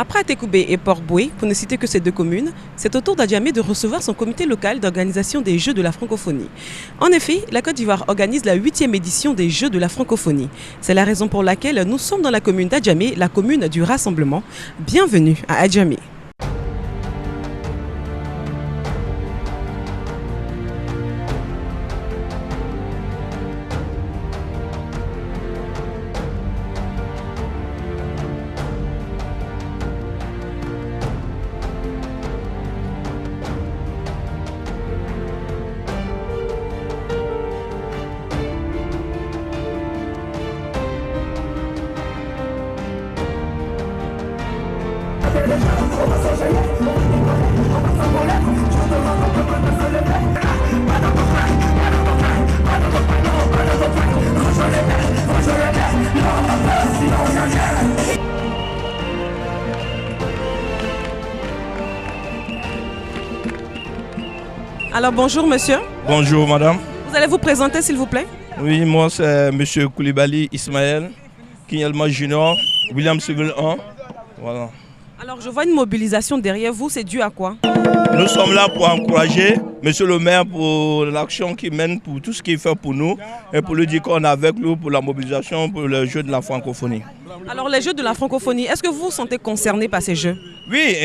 Après Atekoubé et Port-Boué, pour ne citer que ces deux communes, c'est au tour d'Adjamé de recevoir son comité local d'organisation des Jeux de la francophonie. En effet, la Côte d'Ivoire organise la 8e édition des Jeux de la francophonie. C'est la raison pour laquelle nous sommes dans la commune d'Adjamé, la commune du rassemblement. Bienvenue à Adjamé. Alors bonjour monsieur. Bonjour madame. Vous allez vous présenter s'il vous plaît? Oui, moi c'est monsieur Koulibaly Ismaël, Kinyelma Junior, William Civil 1. Voilà. Alors je vois une mobilisation derrière vous, c'est dû à quoi? Nous sommes là pour encourager monsieur le maire pour l'action qu'il mène, pour tout ce qu'il fait pour nous et pour lui dire qu'on est avec lui pour la mobilisation pour le jeu de la francophonie. Alors les Jeux de la francophonie, est-ce que vous vous sentez concerné par ces Jeux? Oui,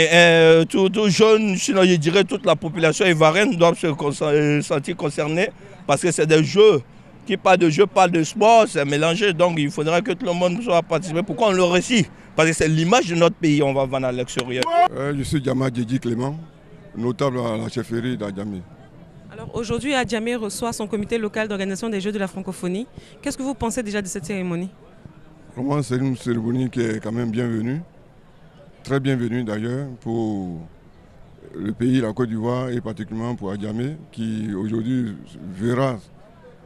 tout jeune, sinon je dirais toute la population ivoirienne doit se sentir concernée parce que c'est des jeux. Qui parle de jeux, parle de sport, c'est mélangé, donc il faudra que tout le monde soit participé. Pourquoi on le réussit? Parce que c'est l'image de notre pays, on va vendre à l'extérieur. Je suis Djama Djedji Clément, notable à la chefferie d'Adjamé. Alors aujourd'hui, Adjamé reçoit son comité local d'organisation des Jeux de la francophonie. Qu'est-ce que vous pensez déjà de cette cérémonie? Vraiment, c'est une cérémonie qui est quand même bienvenue, très bienvenue d'ailleurs pour le pays, la Côte d'Ivoire et particulièrement pour Adjamé qui aujourd'hui verra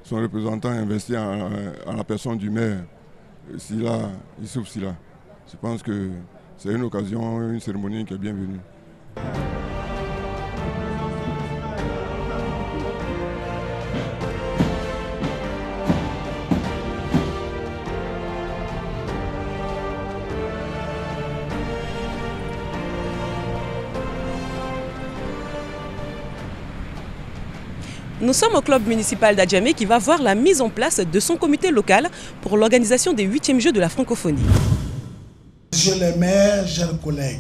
son représentant investi en la personne du maire, Sila, Issouf Sila. Je pense que c'est une occasion, une cérémonie qui est bienvenue. Nous sommes au club municipal d'Adjamé qui va voir la mise en place de son comité local pour l'organisation des 8e Jeux de la francophonie. Monsieur le maire, chers collègues,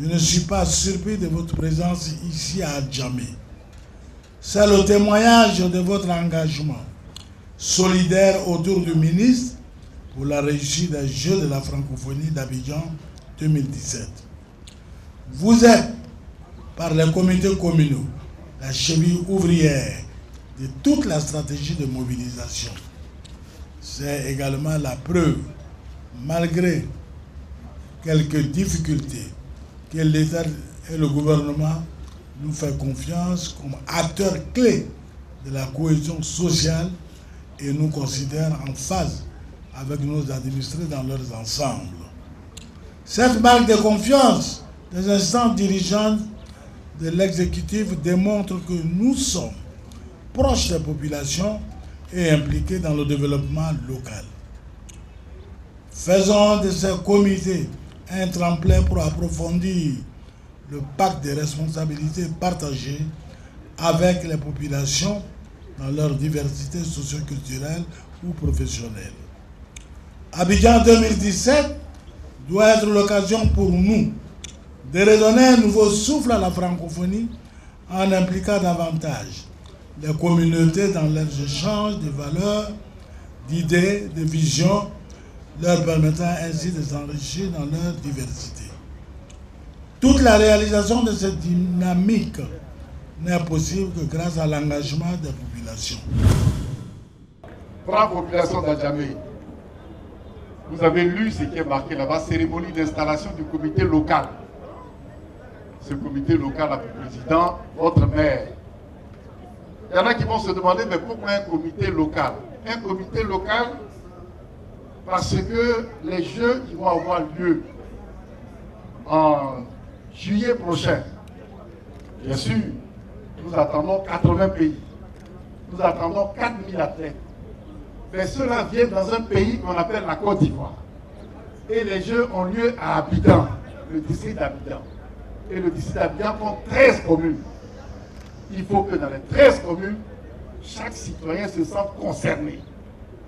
je ne suis pas surpris de votre présence ici à Adjamé. C'est le témoignage de votre engagement solidaire autour du ministre pour la réussite des Jeux de la francophonie d'Abidjan 2017. Vous êtes, par les comités communaux, la cheville ouvrière de toute la stratégie de mobilisation. C'est également la preuve, malgré quelques difficultés, que l'État et le gouvernement nous font confiance comme acteurs clés de la cohésion sociale et nous considèrent en phase avec nos administrés dans leurs ensembles. Cette marque de confiance des instances dirigeantes de l'exécutif démontre que nous sommes proches des populations et impliqués dans le développement local. Faisons de ces comités un tremplin pour approfondir le pacte de responsabilités partagées avec les populations dans leur diversité socio-culturelle ou professionnelle. Abidjan 2017 doit être l'occasion pour nous de redonner un nouveau souffle à la francophonie en impliquant davantage les communautés dans leurs échanges de valeurs, d'idées, de visions, leur permettant ainsi de s'enrichir dans leur diversité. Toute la réalisation de cette dynamique n'est possible que grâce à l'engagement des populations. Bravo population d'Adjamé. Vous avez lu ce qui est marqué là-bas, cérémonie d'installation du comité local. Ce comité local a pour président votre maire. Il y en a qui vont se demander, mais pourquoi un comité local? Un comité local parce que les Jeux qui vont avoir lieu en juillet prochain, bien sûr, nous attendons 80 pays. Nous attendons 4000 athlètes. Mais ceux-là viennent dans un pays qu'on appelle la Côte d'Ivoire. Et les Jeux ont lieu à Abidjan. le district d'Abidjan. Et le district d'Abidjan compte 13 communes. Il faut que dans les 13 communes, chaque citoyen se sente concerné.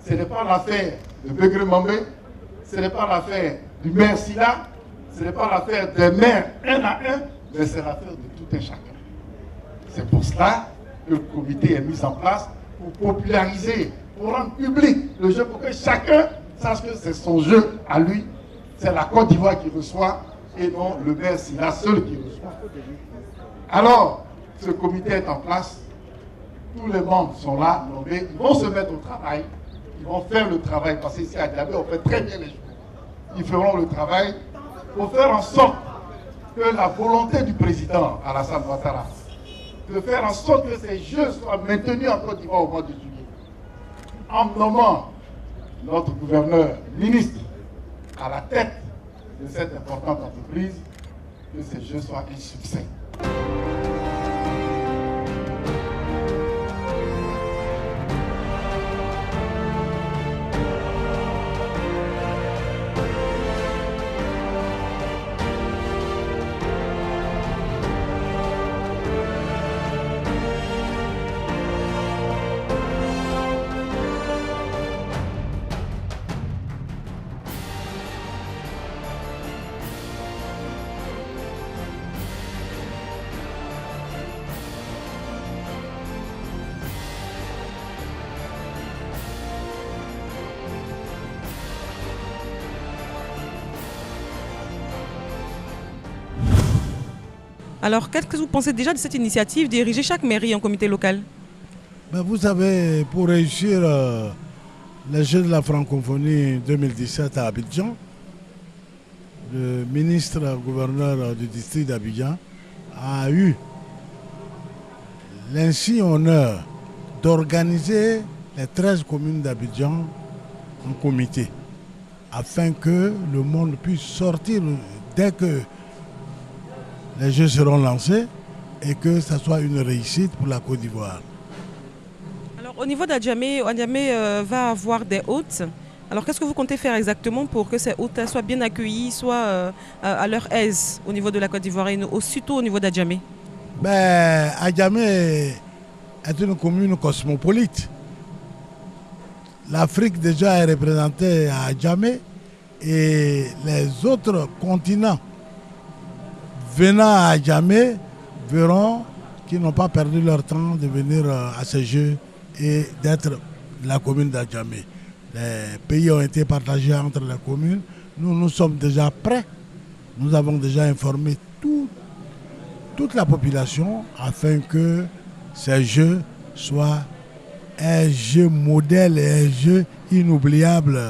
Ce n'est pas l'affaire de Begré Mambé, ce n'est pas l'affaire du maire Silla, ce n'est pas l'affaire des maires un à un, mais c'est l'affaire de tout un chacun. C'est pour cela que le comité est mis en place pour populariser, pour rendre public le jeu, pour que chacun sache que c'est son jeu à lui. C'est la Côte d'Ivoire qui reçoit et non le maire Silla seul qui reçoit. Alors, ce comité est en place, tous les membres sont là, nommés, ils vont se mettre au travail, ils vont faire le travail, parce qu'ici à Djamé, on fait très bien les choses. Ils feront le travail pour faire en sorte que la volonté du président Alassane Ouattara, de faire en sorte que ces jeux soient maintenus en Côte d'Ivoire au mois de juillet, en nommant notre gouverneur ministre à la tête de cette importante entreprise, que ces jeux soient un succès. Alors, qu'est-ce que vous pensez déjà de cette initiative d'ériger chaque mairie en comité local? Ben, vous savez, pour réussir les Jeux de la francophonie 2017 à Abidjan, le ministre-gouverneur du district d'Abidjan a eu l'insigne honneur d'organiser les 13 communes d'Abidjan en comité, afin que le monde puisse sortir dès que les Jeux seront lancés et que ça soit une réussite pour la Côte d'Ivoire. Alors, au niveau d'Adjamé, va avoir des hôtes. Alors, qu'est-ce que vous comptez faire exactement pour que ces hôtes soient bien accueillis, soient à leur aise au niveau de la Côte d'Ivoire et surtout au niveau d'Adjamé? Ben, Adjamé est une commune cosmopolite. L'Afrique déjà est représentée à Adjamé et les autres continents venant à Adjamé verront qu'ils n'ont pas perdu leur temps de venir à ces Jeux et d'être la commune d'Adjamé. Les pays ont été partagés entre les communes. Nous sommes déjà prêts. Nous avons déjà informé toute la population afin que ces Jeux soient un jeu modèle et un jeu inoubliable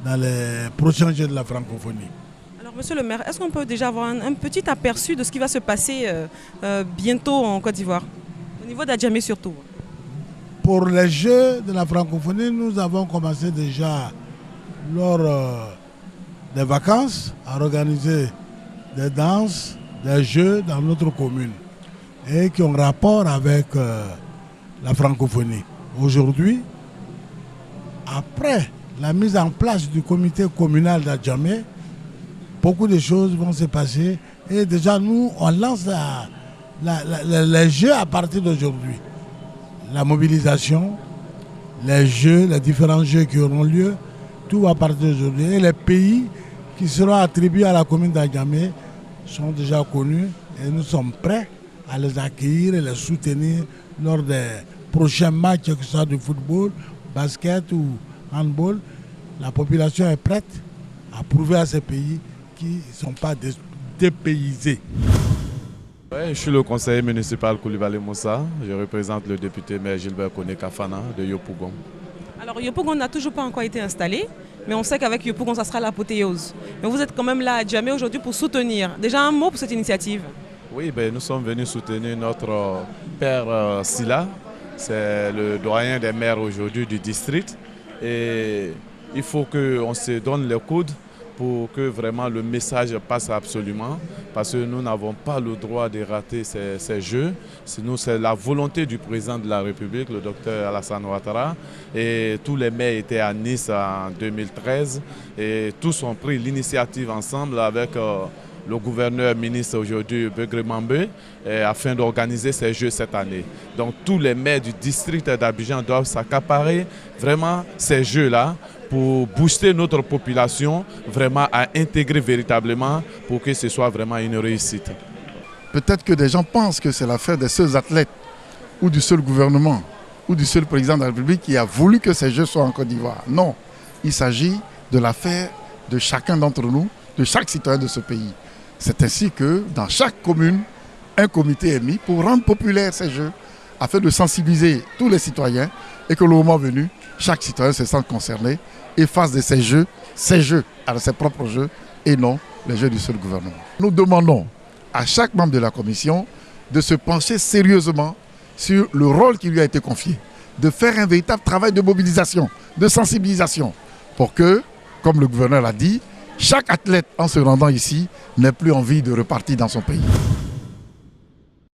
dans les prochains Jeux de la francophonie. Alors, monsieur le maire, est-ce qu'on peut déjà avoir un petit aperçu de ce qui va se passer bientôt en Côte d'Ivoire, au niveau d'Adjamé surtout? Pour les Jeux de la francophonie, nous avons commencé déjà lors des vacances à organiser des danses, des jeux dans notre commune et qui ont rapport avec la francophonie. Aujourd'hui, après la mise en place du comité communal d'Adjamé, beaucoup de choses vont se passer et déjà nous, on lance les jeux à partir d'aujourd'hui. La mobilisation, les jeux, les différents jeux qui auront lieu, tout à partir d'aujourd'hui. Et les pays qui seront attribués à la commune d'Adjamé sont déjà connus et nous sommes prêts à les accueillir et les soutenir lors des prochains matchs, que ce soit de football, basket ou handball. La population est prête à prouver à ces pays qu'ils ne sont pas dépaysés. Ouais, je suis le conseiller municipal Koulibaly Moussa. Je représente le député maire Gilbert Koné Kafana de Yopougon. Alors Yopougon n'a toujours pas encore été installé, mais on sait qu'avec Yopougon, ça sera l'apothéose. Mais vous êtes quand même là à Adjamé aujourd'hui pour soutenir. Déjà un mot pour cette initiative? Oui, nous sommes venus soutenir notre père Silla. C'est le doyen des maires aujourd'hui du district. Et il faut qu'on se donne les coudes pour que vraiment le message passe absolument, parce que nous n'avons pas le droit de rater ces Jeux. Sinon, c'est la volonté du président de la République, le docteur Alassane Ouattara, et tous les maires étaient à Nice en 2013, et tous ont pris l'initiative ensemble avec le gouverneur ministre aujourd'hui, Begré Mambé, afin d'organiser ces Jeux cette année. Donc tous les maires du district d'Abidjan doivent s'accaparer vraiment ces Jeux-là pour booster notre population, vraiment à intégrer véritablement pour que ce soit vraiment une réussite. Peut-être que des gens pensent que c'est l'affaire des seuls athlètes ou du seul gouvernement ou du seul président de la République qui a voulu que ces Jeux soient en Côte d'Ivoire. Non, il s'agit de l'affaire de chacun d'entre nous, de chaque citoyen de ce pays. C'est ainsi que dans chaque commune, un comité est mis pour rendre populaires ces Jeux, afin de sensibiliser tous les citoyens et que le moment venu, chaque citoyen se sente concerné et fasse de ces Jeux, alors ses propres Jeux et non les Jeux du seul gouvernement. Nous demandons à chaque membre de la commission de se pencher sérieusement sur le rôle qui lui a été confié, de faire un véritable travail de mobilisation, de sensibilisation, pour que, comme le gouverneur l'a dit, chaque athlète en se rendant ici n'ait plus envie de repartir dans son pays.